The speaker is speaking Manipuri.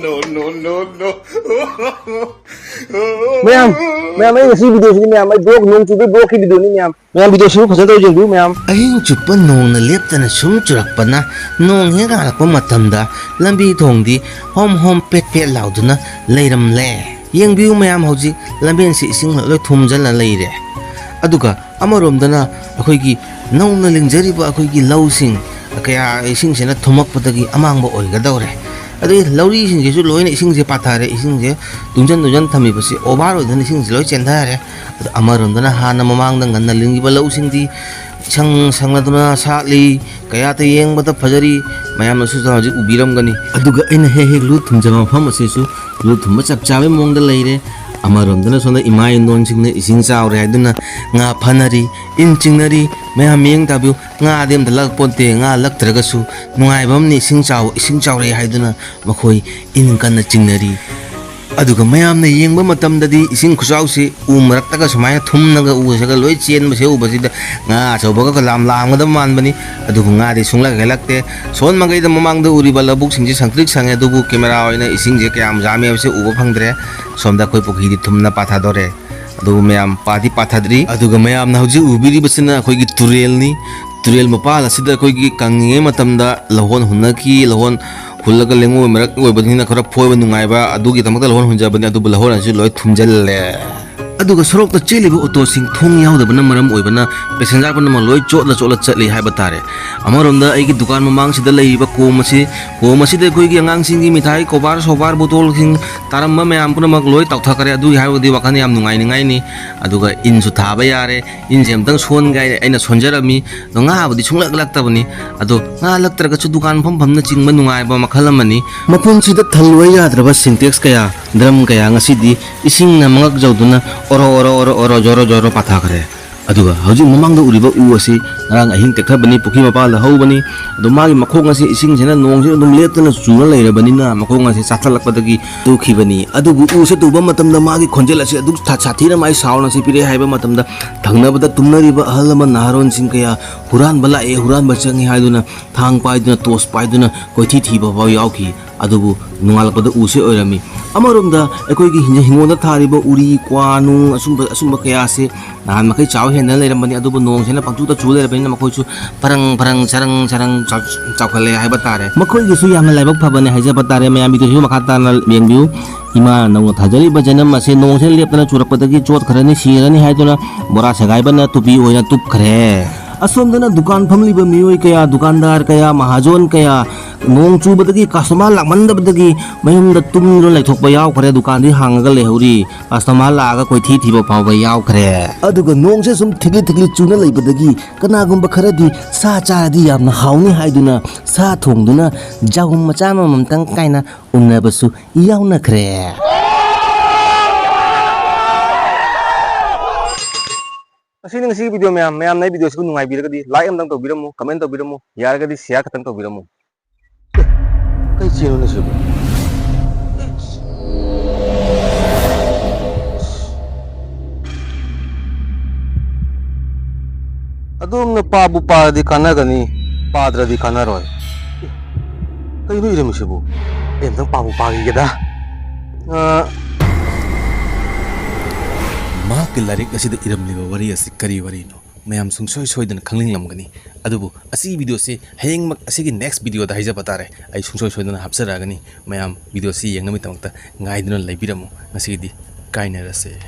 No, no, no, no. Ma'am, ay si video sini ma'am, ay broke nong chuba broke video ni ma'am. Ma'am video sini phasa tau jeng du ma'am. Ahing chupa nong na lepte na sum churakpa na nong he galakpa matamda lambi thongdi hom pet lauduna leiram le yengbiu mayam hauji lamben si ising loi thumjala leire aduga amaromdana akhoi nong na lingjariba akhoi lausing kaya ising sena thumakpadagi amangba oigadawre adu lauri ising je loina ising je pathare ising je tungjan thami basi over oidhan ising je loi chendare adu amaromdana hana mamangda nganna lingiba lausingdi sang sakli kaya ta yengbada phajari mayam nasu hauji ubiramgani aduga aina he lu thumjama pham asisu lu thumba chap chabe mongda leire amaromdana sonda imai non singna ising chaore aduna nga phanari in chingnari mayam meng tabu nga dem dalak ponte nga laktragasu nuaibam ni ising chaure haiduna makhoi in kanna chingnari aduga mayam na yengba matamdadi ising khusausi umraktaga sumaya thumnaga usaga loi chen base ubasida nga chobaga lam lamgada manbani aduga nga de sungla galakte son mangai da mamangda uriba labuk singji sangtrik sange adubu camera oina ising je kyam jami base uba phangdre somda koi pokhi di thumna pathadore aduga mayam padi pathadri aduga mayam na hoji ubiri basina koi gi turel mapala sida koi gi kange matamda lahon hunaki lahon hullaga lengo merak oibadina khara phoiba nungaiba adugi tamakta lahon hunjabani adu lahon asu loi thumjalle aduga sorokta cheliba auto sing thong yaudabana maram oibana passenger bana loi chotla chatli haiba tare amaronda aigi dukan mamang sida leiba komasi de koi gi angang singi mithai kobar sobar botol sing taramma mayam puna mak loi tauthakare adu haibadi wakani yam nungai ni aduga insu thaba yare in jemtang son gai aina sonjarami nga abadi sunglak laktabani adu nga laktraga chu dukan pham na chingma nungai ba makhalamani mapun sida thalwa yadraba syntax kaya drum kaya ngasidi ising na mangak jauduna oro joro pathakare aduga hojing mamangda uriba u asi rang ahing tekhabani pukhi mapala hobani adu magi makhong asi ising jena nong je dum leptana chuna leirabani na makhong asi chathalakpadagi tukhibani adubu u se tuba matamda magi khonjel asi adu thathira mai sauna si pire haiba matamda thangnabada tumnariba ahalama naharon sing kaya huran bala e huran bachangi haiduna thang paiduna tos paiduna koithi thiba ba yauki adubu nungalakpada u se oirami amaromda ekoigi hingonda thariba uri kwanu asumba kaya se nahan makai chaw hendal leirambani adubu nong sena pangtuta chu leirabani makoichu parang sarang chawkhale haiba tare makoi gisu yamna laibak phabane haijaba tare mayam bitu makata na mengbiu ima nong thajali bajanam ase nong sen leptana churakpadagi chot kharani sirani haiduna bora sagaibana tupi oina tup khare asomdana dukan phamliba mioi kaya dukandar kaya mahajon kaya nong chubadagi customer lakmandabadagi mayumda tumro laithokba yaw khare dukan di hangaga lehuri customer laga koi thiba phawba yaw khare aduga nong se sum thigli chuna leibadagi kanagumba kharadi sa charadi yamna hauni haiduna sa thongduna jahum macha mamtang kaina unnabasu yawna khare Asini ngasi video ma'am na video siku nungai biragadi like amdang to biramu comment to biramu yaragadi share katang to biramu kai chino na sibu adum na pabu di kana gani padra di kana roy kai no iram sibu emdang pabu pagi geda मा के लारिक असिद इरमलिबा वरी असि करी वरी नो मैम सुंगसोय सोयदन खंगलिंग लमगनी अदुबु असि वीडियो से हेंग मक असि की नेक्स्ट वीडियो दा हाइजा बतारे आई सुंगसोय सोयदन हापसरागनी मैम वीडियो से येंगनमि तमक्ता गाइदन लाइबिरमु असि दी काइनरसे